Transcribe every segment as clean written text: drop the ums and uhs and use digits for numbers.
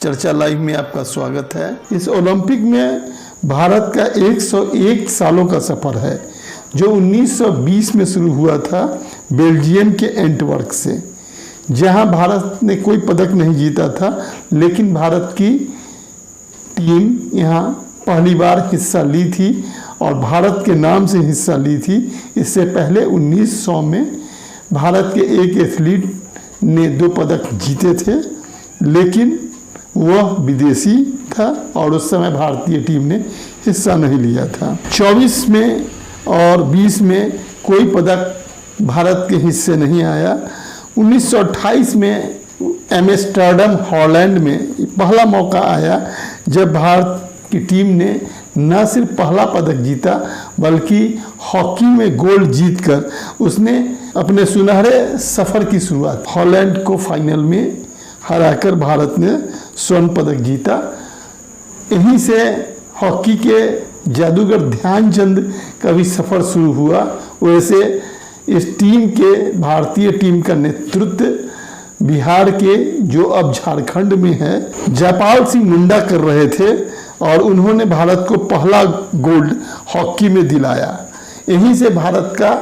चर्चा लाइव में आपका स्वागत है। इस ओलंपिक में भारत का 101 सालों का सफर है जो 1920 में शुरू हुआ था बेल्जियम के एंटवर्प से, जहां भारत ने कोई पदक नहीं जीता था, लेकिन भारत की टीम यहां पहली बार हिस्सा ली थी और भारत के नाम से हिस्सा ली थी। इससे पहले 1900 में भारत के एक एथलीट ने 2 पदक जीते थे, लेकिन वह विदेशी था और उस समय भारतीय टीम ने हिस्सा नहीं लिया था। 24 में और 20 में कोई पदक भारत के हिस्से नहीं आया। 1928 में एम्स्टर्डम हॉलैंड में पहला मौका आया जब भारत की टीम ने न सिर्फ पहला पदक जीता बल्कि हॉकी में गोल्ड जीतकर उसने अपने सुनहरे सफर की शुरुआत। हॉलैंड को फाइनल में हराकर भारत ने स्वर्ण पदक जीता। यहीं से हॉकी के जादूगर ध्यानचंद का भी सफर शुरू हुआ। वैसे इस टीम के भारतीय टीम का नेतृत्व बिहार के, जो अब झारखंड में है, जयपाल सिंह मुंडा कर रहे थे और उन्होंने भारत को पहला गोल्ड हॉकी में दिलाया। यहीं से भारत का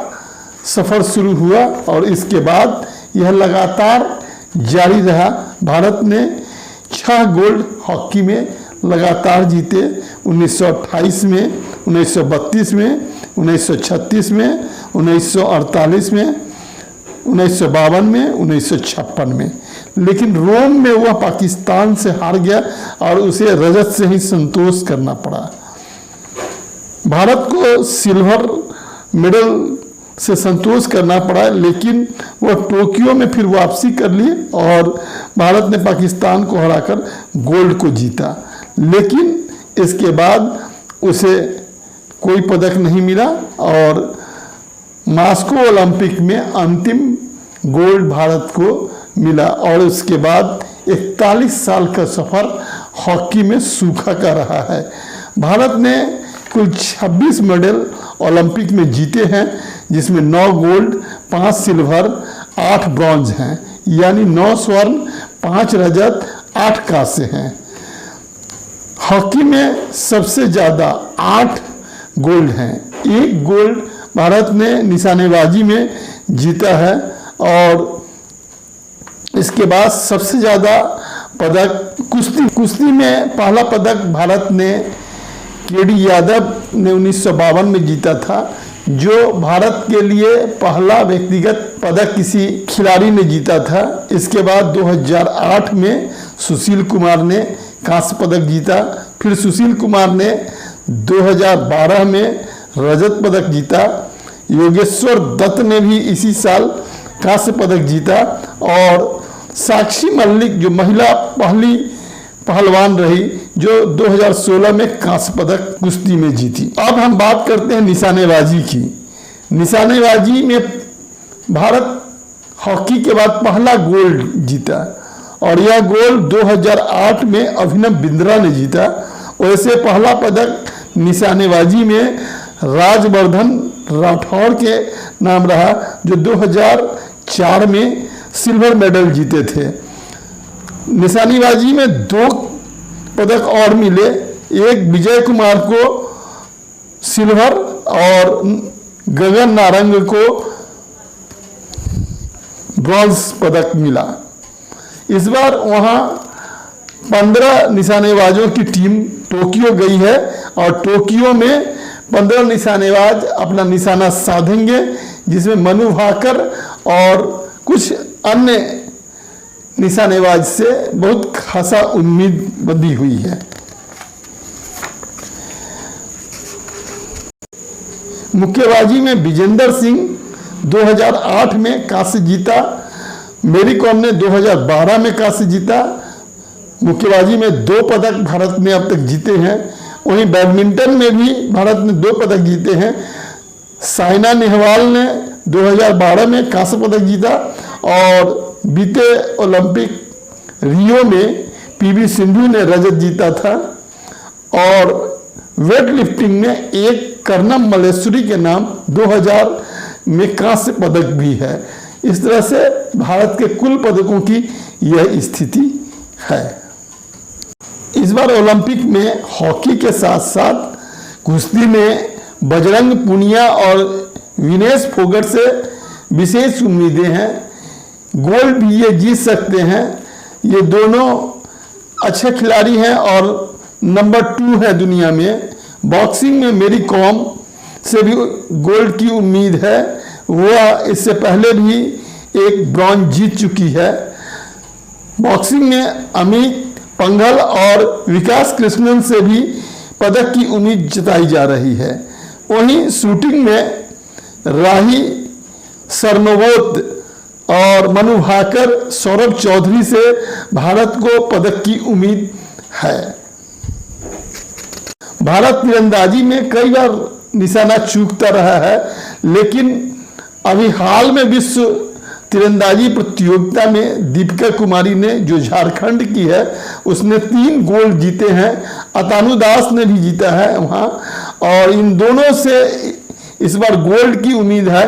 सफर शुरू हुआ और इसके बाद यह लगातार जारी रहा। भारत ने 6 गोल्ड हॉकी में लगातार जीते। 1928 में, 1932 में, 1936 में, 1948 में, 1952 में, 1956 में। लेकिन रोम में वह पाकिस्तान से हार गया और उसे रजत से ही संतोष करना पड़ा। भारत को सिल्वर मेडल से संतोष करना पड़ा, लेकिन वह टोक्यो में फिर वापसी कर ली और भारत ने पाकिस्तान को हराकर गोल्ड को जीता। लेकिन इसके बाद उसे कोई पदक नहीं मिला और मास्को ओलंपिक में अंतिम गोल्ड भारत को मिला और उसके बाद 41 साल का सफर हॉकी में सूखा का रहा है। भारत ने कुल 26 मेडल ओलंपिक में जीते हैं, जिसमें 9 गोल्ड, 5 सिल्वर, 8 ब्रॉन्ज हैं, यानी 9 स्वर्ण, 5 रजत, 8 कांस्य हैं। हॉकी में सबसे ज़्यादा 8 गोल्ड हैं। 1 गोल्ड भारत ने निशानेबाजी में जीता है और इसके बाद सबसे ज़्यादा पदक कुश्ती में पहला पदक भारत ने केडी यादव ने 1952 में जीता था, जो भारत के लिए पहला व्यक्तिगत पदक किसी खिलाड़ी ने जीता था। इसके बाद 2008 में सुशील कुमार ने कांस्य पदक जीता। फिर सुशील कुमार ने 2012 में रजत पदक जीता। योगेश्वर दत्त ने भी इसी साल कांस्य पदक जीता और साक्षी मलिक जो महिला पहली पहलवान रही, जो 2016 में कांस्य पदक कुश्ती में जीती। अब हम बात करते हैं निशानेबाजी की। निशानेबाजी में भारत हॉकी के बाद पहला गोल्ड जीता और यह गोल्ड 2008 में अभिनव बिंद्रा ने जीता। वैसे पहला पदक निशानेबाजी में राजवर्धन राठौर के नाम रहा, जो 2004 में सिल्वर मेडल जीते थे। निशानेबाजी में 2 पदक और मिले। एक विजय कुमार को सिल्वर और गगन नारंग को ब्रॉन्ज पदक मिला। इस बार वहां 15 निशानेबाजों की टीम टोक्यो गई है और टोक्यो में 15 निशानेबाज अपना निशाना साधेंगे, जिसमें मनु भाकर और कुछ अन्य निशानेबाज से बहुत खासा उम्मीद बंधी हुई है। मुक्केबाजी में विजेंदर सिंह 2008 में कांस्य जीता। मेरी कॉम ने 2012 में कांस्य जीता। मुक्केबाजी में 2 पदक भारत ने अब तक जीते हैं। वहीं बैडमिंटन में भी भारत ने 2 पदक जीते हैं। साइना नेहवाल ने 2012 में कांस्य पदक जीता और बीते ओलंपिक रियो में पीवी सिंधु ने रजत जीता था और वेट लिफ्टिंग में एक कर्णम मल्लेश्वरी के नाम 2000 में कांस्य पदक भी है। इस तरह से भारत के कुल पदकों की यह स्थिति है। बार ओलंपिक में हॉकी के साथ साथ कुश्ती में बजरंग पुनिया और विनेश फोगट से विशेष उम्मीदें हैं। गोल्ड भी ये जीत सकते हैं। ये दोनों अच्छे खिलाड़ी हैं और नंबर 2 है दुनिया में। बॉक्सिंग में मेरी कॉम से भी गोल्ड की उम्मीद है। वह इससे पहले भी एक ब्रॉन्ज जीत चुकी है। बॉक्सिंग में अमित पंघल और विकास कृष्णन से भी पदक की उम्मीद जताई जा रही है। वहीं शूटिंग में राही सरनोबत और मनु भाकर, सौरभ चौधरी से भारत को पदक की उम्मीद है। भारत तीरंदाजी में कई बार निशाना चूकता रहा है, लेकिन अभी हाल में विश्व तीरंदाजी प्रतियोगिता में दीपिका कुमारी ने जो झारखंड की है उसने 3 गोल्ड जीते हैं। अतानु दास ने भी जीता है वहाँ, और इन दोनों से इस बार गोल्ड की उम्मीद है।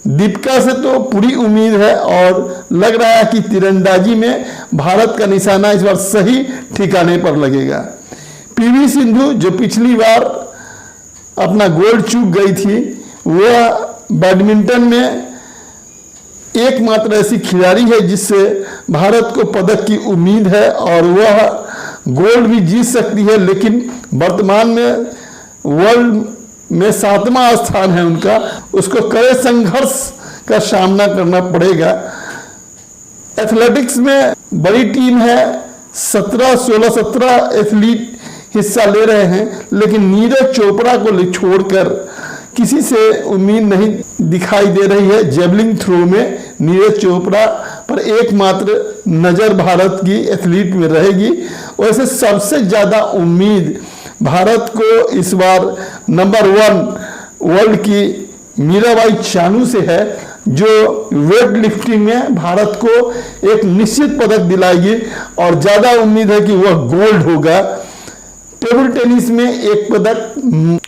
दीपिका से तो पूरी उम्मीद है और लग रहा है कि तीरंदाजी में भारत का निशाना इस बार सही ठिकाने पर लगेगा। पीवी सिंधु जो पिछली बार अपना गोल्ड चूक गई थी, वह बैडमिंटन में एकमात्र ऐसी खिलाड़ी है जिससे भारत को पदक की उम्मीद है और वह गोल्ड भी जीत सकती है, लेकिन वर्तमान में वर्ल्ड में 7वां स्थान है उनका। उसको कड़े संघर्ष का सामना करना पड़ेगा। एथलेटिक्स में बड़ी टीम है, 17 एथलीट हिस्सा ले रहे हैं, लेकिन नीरज चोपड़ा को छोड़कर किसी से उम्मीद नहीं दिखाई दे रही है। जेवलिन थ्रो में नीरज चोपड़ा पर एकमात्र नज़र भारत की एथलीट में रहेगी। वैसे सबसे ज़्यादा उम्मीद भारत को इस बार नंबर 1 वर्ल्ड की मीराबाई चानू से है, जो वेट लिफ्टिंग में भारत को एक निश्चित पदक दिलाएगी और ज़्यादा उम्मीद है कि वह गोल्ड होगा। टेबल टेनिस में एक पदक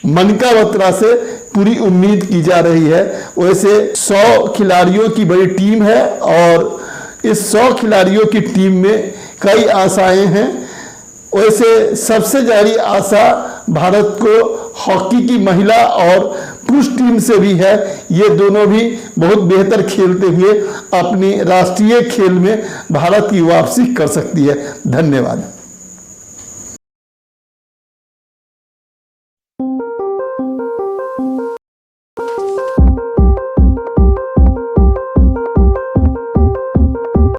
मनिका बत्रा से पूरी उम्मीद की जा रही है। वैसे 100 खिलाड़ियों की बड़ी टीम है और इस 100 खिलाड़ियों की टीम में कई आशाएं हैं। वैसे सबसे ज़्यादा आशा भारत को हॉकी की महिला और पुरुष टीम से भी है। ये दोनों भी बहुत बेहतर खेलते हुए अपनी राष्ट्रीय खेल में भारत की वापसी कर सकती है। धन्यवाद।